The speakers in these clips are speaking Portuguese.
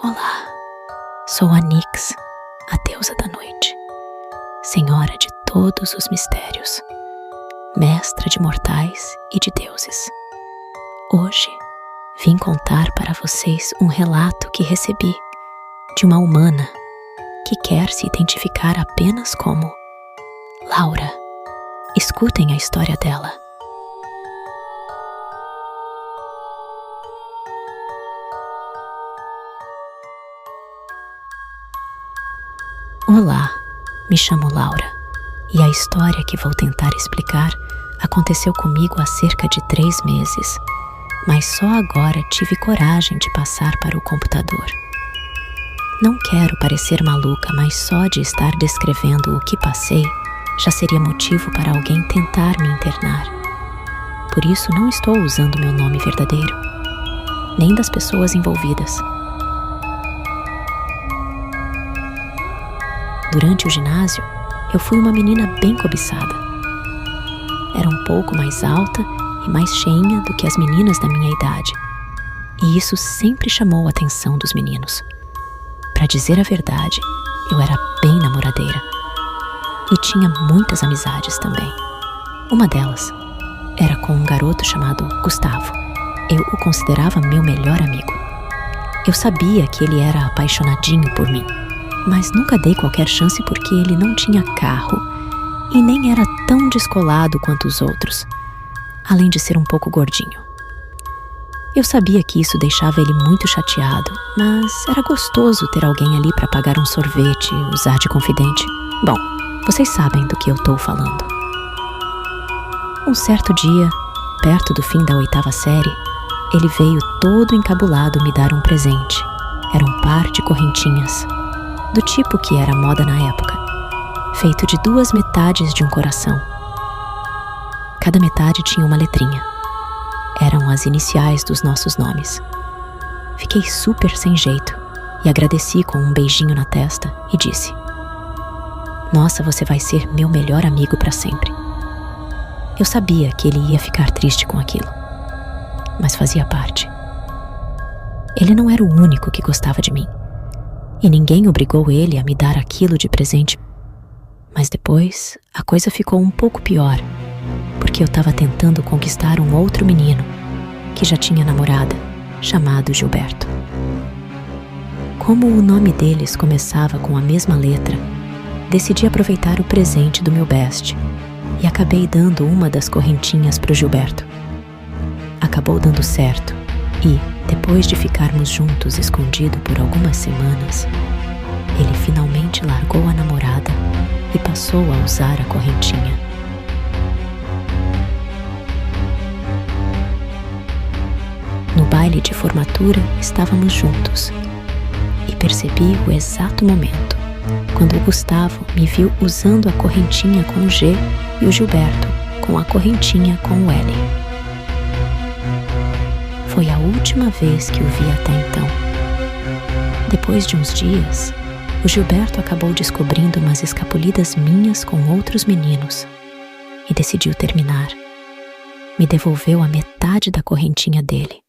Olá, sou a Nyx, a deusa da noite, senhora de todos os mistérios, mestra de mortais e de deuses. Hoje vim contar para vocês um relato que recebi de uma humana que quer se identificar apenas como Laura. Escutem a história dela. Olá, me chamo Laura e a história que vou tentar explicar aconteceu comigo há cerca de 3 meses, mas só agora tive coragem de passar para o computador. Não quero parecer maluca, mas só de estar descrevendo o que passei já seria motivo para alguém tentar me internar. Por isso não estou usando meu nome verdadeiro, nem das pessoas envolvidas. Durante o ginásio, eu fui uma menina bem cobiçada. Era um pouco mais alta e mais cheinha do que as meninas da minha idade, e isso sempre chamou a atenção dos meninos. Para dizer a verdade, eu era bem namoradeira e tinha muitas amizades também. Uma delas era com um garoto chamado Gustavo. Eu o considerava meu melhor amigo. Eu sabia que ele era apaixonadinho por mim, mas nunca dei qualquer chance porque ele não tinha carro e nem era tão descolado quanto os outros, além de ser um pouco gordinho. Eu sabia que isso deixava ele muito chateado, mas era gostoso ter alguém ali para pagar um sorvete e usar de confidente. Bom, vocês sabem do que eu estou falando. Um certo dia, perto do fim da 8ª série, ele veio todo encabulado me dar um presente. Era um par de correntinhas, do tipo que era moda na época, feito de 2 metades de um coração. Cada metade tinha uma letrinha. Eram as iniciais dos nossos nomes. Fiquei super sem jeito e agradeci com um beijinho na testa e disse: "Nossa, você vai ser meu melhor amigo para sempre." Eu sabia que ele ia ficar triste com aquilo, mas fazia parte. Ele não era o único que gostava de mim. E ninguém obrigou ele a me dar aquilo de presente. Mas depois, a coisa ficou um pouco pior, porque eu estava tentando conquistar um outro menino, que já tinha namorada, chamado Gilberto. Como o nome deles começava com a mesma letra, decidi aproveitar o presente do meu best, e acabei dando uma das correntinhas para o Gilberto. Acabou dando certo, e, depois de ficarmos juntos escondido por algumas semanas, ele finalmente largou a namorada e passou a usar a correntinha. No baile de formatura estávamos juntos e percebi o exato momento quando o Gustavo me viu usando a correntinha com o G e o Gilberto com a correntinha com o L. Foi a última vez que o vi até então. Depois de uns dias, o Gilberto acabou descobrindo umas escapulidas minhas com outros meninos e decidiu terminar. Me devolveu a metade da correntinha dele.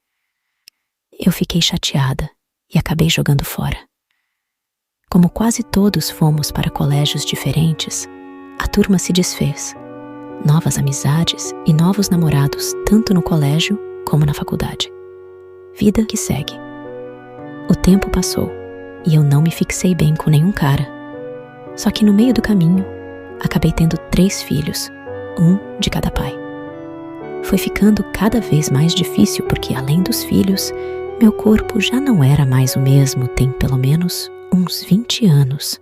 Eu fiquei chateada e acabei jogando fora. Como quase todos fomos para colégios diferentes, a turma se desfez. Novas amizades e novos namorados, tanto no colégio como na faculdade. Vida que segue. O tempo passou e eu não me fixei bem com nenhum cara. Só que no meio do caminho, acabei tendo 3 filhos, um de cada pai. Foi ficando cada vez mais difícil porque, além dos filhos, meu corpo já não era mais o mesmo tem pelo menos uns 20 anos.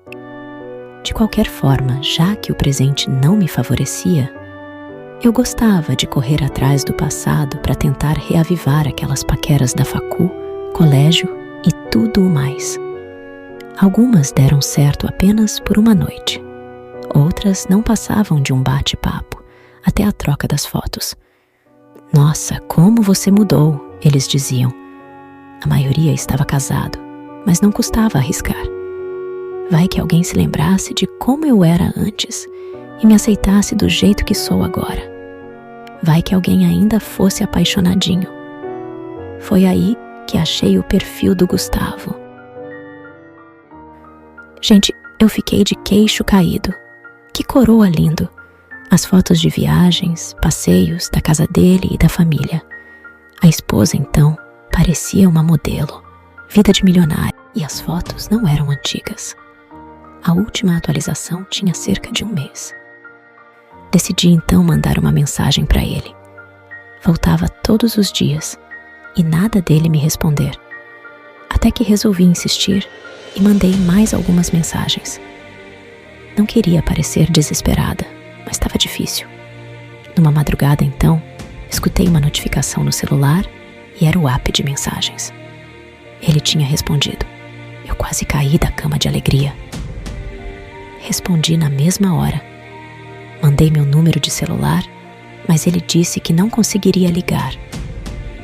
De qualquer forma, já que o presente não me favorecia, eu gostava de correr atrás do passado para tentar reavivar aquelas paqueras da facu, colégio e tudo o mais. Algumas deram certo apenas por uma noite. Outras não passavam de um bate-papo, até a troca das fotos. "Nossa, como você mudou", eles diziam. A maioria estava casado, mas não custava arriscar. Vai que alguém se lembrasse de como eu era antes e me aceitasse do jeito que sou agora. Vai que alguém ainda fosse apaixonadinho. Foi aí que achei o perfil do Gustavo. Gente, eu fiquei de queixo caído. Que coroa lindo! As fotos de viagens, passeios da casa dele e da família. A esposa, então, parecia uma modelo, vida de milionário, e as fotos não eram antigas. A última atualização tinha cerca de um mês. Decidi então mandar uma mensagem para ele. Voltava todos os dias e nada dele me responder. Até que resolvi insistir e mandei mais algumas mensagens. Não queria parecer desesperada, mas estava difícil. Numa madrugada, então, escutei uma notificação no celular e era o app de mensagens. Ele tinha respondido. Eu quase caí da cama de alegria. Respondi na mesma hora. Mandei meu número de celular, mas ele disse que não conseguiria ligar,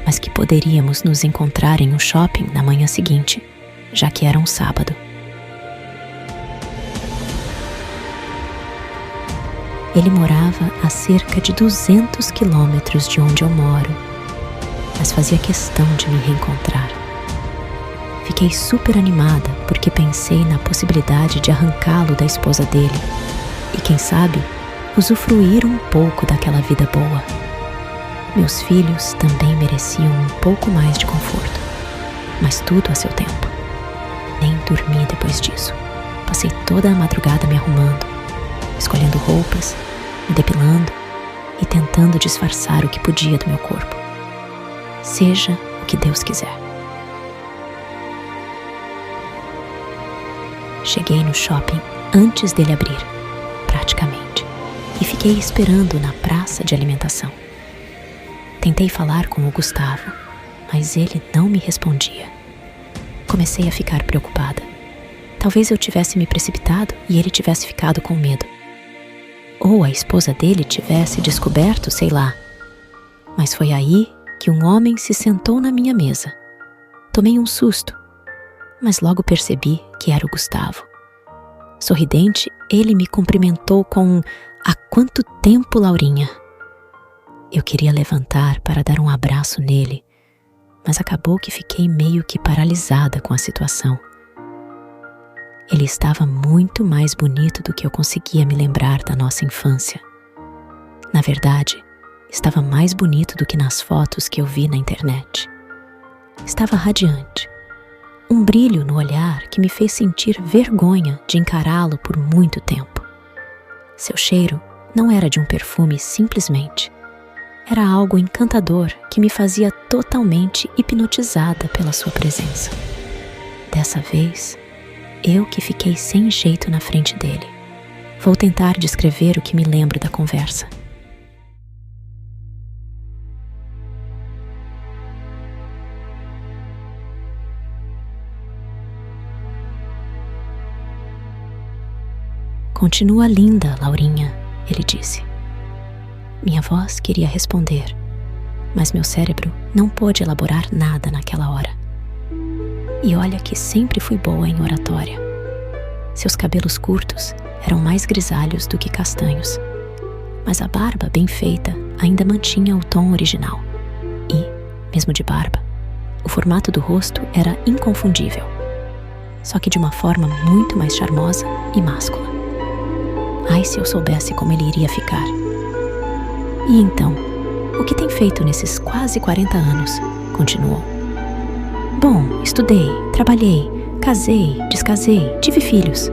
mas que poderíamos nos encontrar em um shopping na manhã seguinte, já que era um sábado. Ele morava a cerca de 200 quilômetros de onde eu moro, mas fazia questão de me reencontrar. Fiquei super animada porque pensei na possibilidade de arrancá-lo da esposa dele e, quem sabe, usufruir um pouco daquela vida boa. Meus filhos também mereciam um pouco mais de conforto, mas tudo a seu tempo. Nem dormi depois disso. Passei toda a madrugada me arrumando, escolhendo roupas, me depilando e tentando disfarçar o que podia do meu corpo. Seja o que Deus quiser. Cheguei no shopping antes dele abrir, praticamente, e fiquei esperando na praça de alimentação. Tentei falar com o Gustavo, mas ele não me respondia. Comecei a ficar preocupada. Talvez eu tivesse me precipitado e ele tivesse ficado com medo. Ou a esposa dele tivesse descoberto, sei lá. Mas foi aí que um homem se sentou na minha mesa. Tomei um susto, mas logo percebi que era o Gustavo. Sorridente, ele me cumprimentou com "Há quanto tempo, Laurinha?" Eu queria levantar para dar um abraço nele, mas acabou que fiquei meio que paralisada com a situação. Ele estava muito mais bonito do que eu conseguia me lembrar da nossa infância. Na verdade, estava mais bonito do que nas fotos que eu vi na internet. Estava radiante. Um brilho no olhar que me fez sentir vergonha de encará-lo por muito tempo. Seu cheiro não era de um perfume simplesmente. Era algo encantador que me fazia totalmente hipnotizada pela sua presença. Dessa vez, eu que fiquei sem jeito na frente dele. Vou tentar descrever o que me lembro da conversa. "Continua linda, Laurinha", ele disse. Minha voz queria responder, mas meu cérebro não pôde elaborar nada naquela hora. E olha que sempre fui boa em oratória. Seus cabelos curtos eram mais grisalhos do que castanhos, mas a barba bem feita ainda mantinha o tom original. E, mesmo de barba, o formato do rosto era inconfundível, só que de uma forma muito mais charmosa e máscula. Ai, se eu soubesse como ele iria ficar. "E então, o que tem feito nesses quase 40 anos?" continuou. "Bom, estudei, trabalhei, casei, descasei, tive filhos",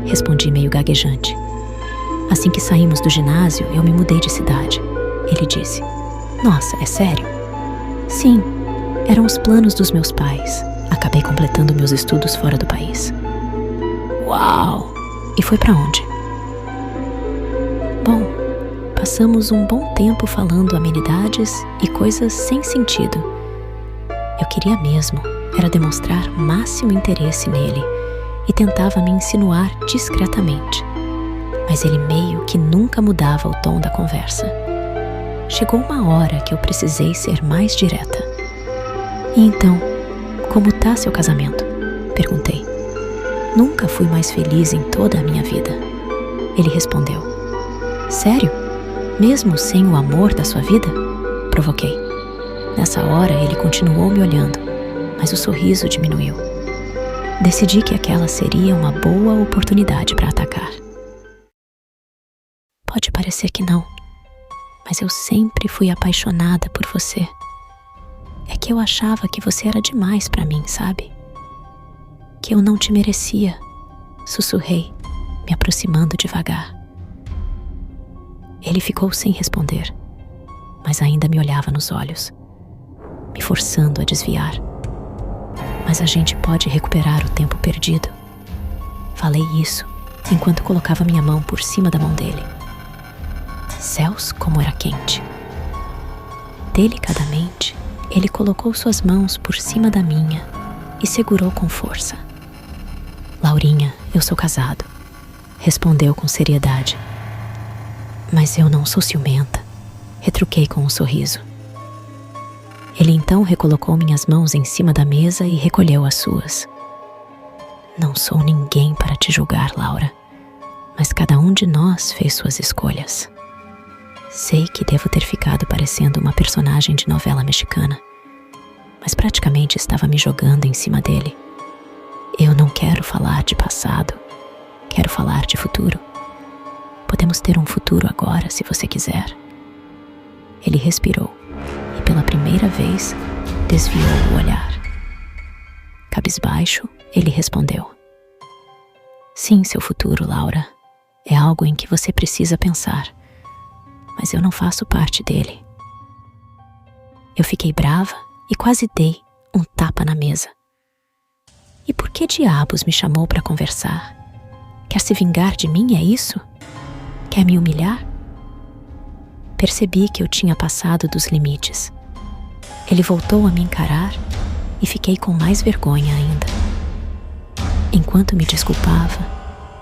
respondi meio gaguejante. "Assim que saímos do ginásio, eu me mudei de cidade", ele disse. "Nossa, é sério?" "Sim, eram os planos dos meus pais. Acabei completando meus estudos fora do país." "Uau! E foi pra onde?" "Bom, passamos um bom tempo falando amenidades e coisas sem sentido. Eu queria mesmo era demonstrar máximo interesse nele e tentava me insinuar discretamente, mas ele meio que nunca mudava o tom da conversa. Chegou uma hora que eu precisei ser mais direta. "E então, como tá seu casamento?" perguntei. "Nunca fui mais feliz em toda a minha vida", ele respondeu. "Sério? Mesmo sem o amor da sua vida?" provoquei. Nessa hora ele continuou me olhando, mas o sorriso diminuiu. Decidi que aquela seria uma boa oportunidade para atacar. Pode parecer que não, mas eu sempre fui apaixonada por você. É que eu achava que você era demais para mim, sabe? Que eu não te merecia, sussurrei, me aproximando devagar. Ele ficou sem responder, mas ainda me olhava nos olhos, me forçando a desviar. Mas a gente pode recuperar o tempo perdido. Falei isso enquanto colocava minha mão por cima da mão dele. Céus, como era quente. Delicadamente, ele colocou suas mãos por cima da minha e segurou com força. Laurinha, eu sou casado, respondeu com seriedade. Mas eu não sou ciumenta, retruquei com um sorriso. Ele então recolocou minhas mãos em cima da mesa e recolheu as suas. Não sou ninguém para te julgar, Laura, mas cada um de nós fez suas escolhas. Sei que devo ter ficado parecendo uma personagem de novela mexicana, mas praticamente estava me jogando em cima dele. Eu não quero falar de passado, quero falar de futuro. Podemos ter um futuro agora, se você quiser. Ele respirou e pela primeira vez desviou o olhar. Cabisbaixo, ele respondeu. Sim, seu futuro, Laura, é algo em que você precisa pensar, mas eu não faço parte dele. Eu fiquei brava e quase dei um tapa na mesa. E por que diabos me chamou para conversar? Quer se vingar de mim, é isso? Quer me humilhar? Percebi que eu tinha passado dos limites. Ele voltou a me encarar e fiquei com mais vergonha ainda. Enquanto me desculpava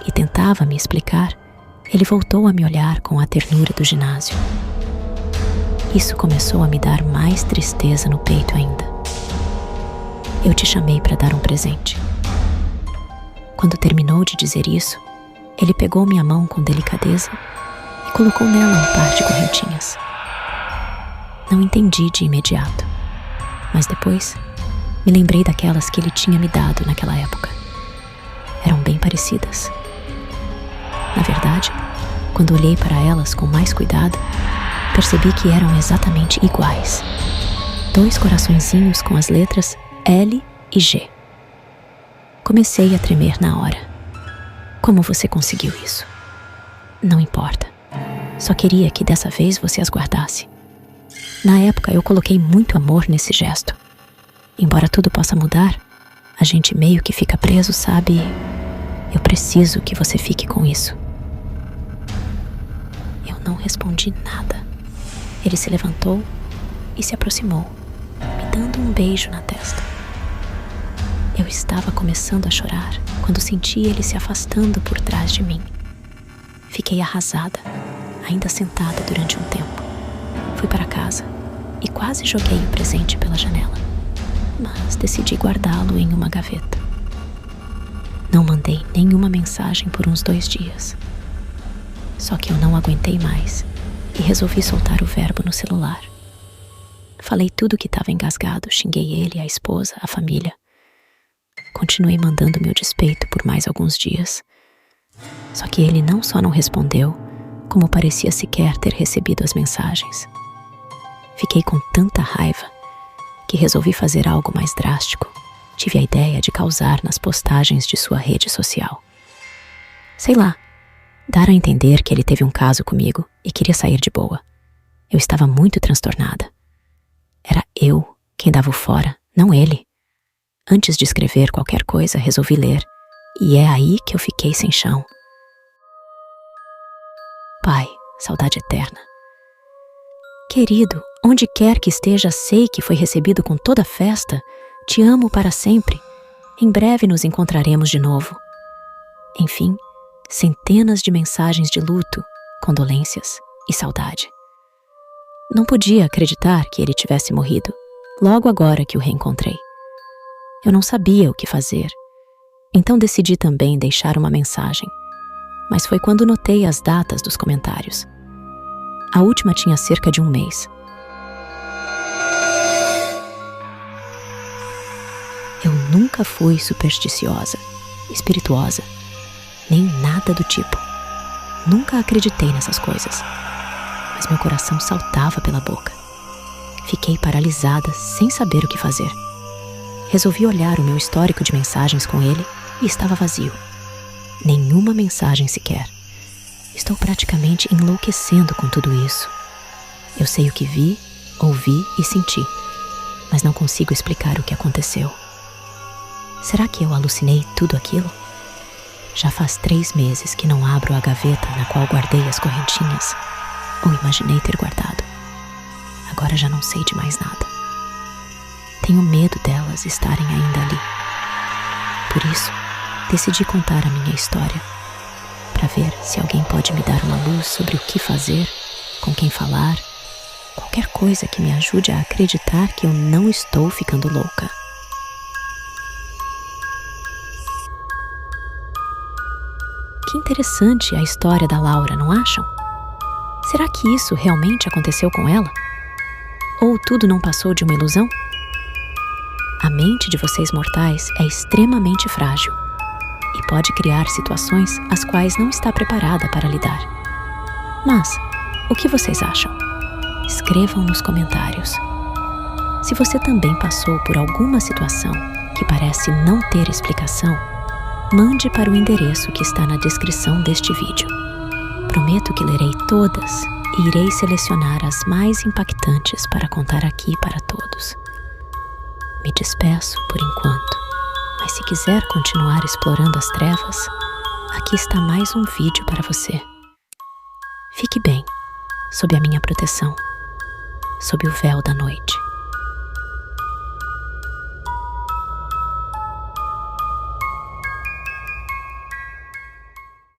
e tentava me explicar, ele voltou a me olhar com a ternura do ginásio. Isso começou a me dar mais tristeza no peito ainda. Eu te chamei para dar um presente. Quando terminou de dizer isso, ele pegou minha mão com delicadeza e colocou nela um par de correntinhas. Não entendi de imediato, mas depois me lembrei daquelas que ele tinha me dado naquela época. Eram bem parecidas. Na verdade, quando olhei para elas com mais cuidado, percebi que eram exatamente iguais. 2 coraçõezinhos com as letras L e G. Comecei a tremer na hora. Como você conseguiu isso? Não importa. Só queria que dessa vez você as guardasse. Na época eu coloquei muito amor nesse gesto. Embora tudo possa mudar, a gente meio que fica preso, sabe? Eu preciso que você fique com isso. Eu não respondi nada. Ele se levantou e se aproximou, me dando um beijo na testa. Eu estava começando a chorar quando senti ele se afastando por trás de mim. Fiquei arrasada, ainda sentada durante um tempo. Fui para casa e quase joguei o presente pela janela, mas decidi guardá-lo em uma gaveta. Não mandei nenhuma mensagem por uns 2 dias. Só que eu não aguentei mais e resolvi soltar o verbo no celular. Falei tudo que estava engasgado, xinguei ele, a esposa, a família. Continuei mandando meu despeito por mais alguns dias. Só que ele não só não respondeu, como parecia sequer ter recebido as mensagens. Fiquei com tanta raiva que resolvi fazer algo mais drástico. Tive a ideia de causar nas postagens de sua rede social. Sei lá, dar a entender que ele teve um caso comigo e queria sair de boa. Eu estava muito transtornada. Era eu quem dava o fora, não ele. Antes de escrever qualquer coisa, resolvi ler, e é aí que eu fiquei sem chão. Pai, saudade eterna. Querido, onde quer que esteja, sei que foi recebido com toda festa. Te amo para sempre. Em breve nos encontraremos de novo. Enfim, centenas de mensagens de luto, condolências e saudade. Não podia acreditar que ele tivesse morrido, logo agora que o reencontrei. Eu não sabia o que fazer, então decidi também deixar uma mensagem, mas foi quando notei as datas dos comentários. A última tinha cerca de 1 mês. Eu nunca fui supersticiosa, espirituosa, nem nada do tipo. Nunca acreditei nessas coisas. Mas meu coração saltava pela boca. Fiquei paralisada, sem saber o que fazer. Resolvi olhar o meu histórico de mensagens com ele e estava vazio. Nenhuma mensagem sequer. Estou praticamente enlouquecendo com tudo isso. Eu sei o que vi, ouvi e senti, mas não consigo explicar o que aconteceu. Será que eu alucinei tudo aquilo? Já faz 3 meses que não abro a gaveta na qual guardei as correntinhas, ou imaginei ter guardado. Agora já não sei de mais nada. Tenho medo delas estarem ainda ali. Por isso, decidi contar a minha história, para ver se alguém pode me dar uma luz sobre o que fazer, com quem falar, qualquer coisa que me ajude a acreditar que eu não estou ficando louca. Que interessante a história da Laura, não acham? Será que isso realmente aconteceu com ela? Ou tudo não passou de uma ilusão? A mente de vocês mortais é extremamente frágil e pode criar situações às quais não está preparada para lidar. Mas, o que vocês acham? Escrevam nos comentários. Se você também passou por alguma situação que parece não ter explicação, mande para o endereço que está na descrição deste vídeo. Prometo que lerei todas e irei selecionar as mais impactantes para contar aqui para todos. Me despeço por enquanto, mas se quiser continuar explorando as trevas, aqui está mais um vídeo para você. Fique bem, sob a minha proteção, sob o véu da noite.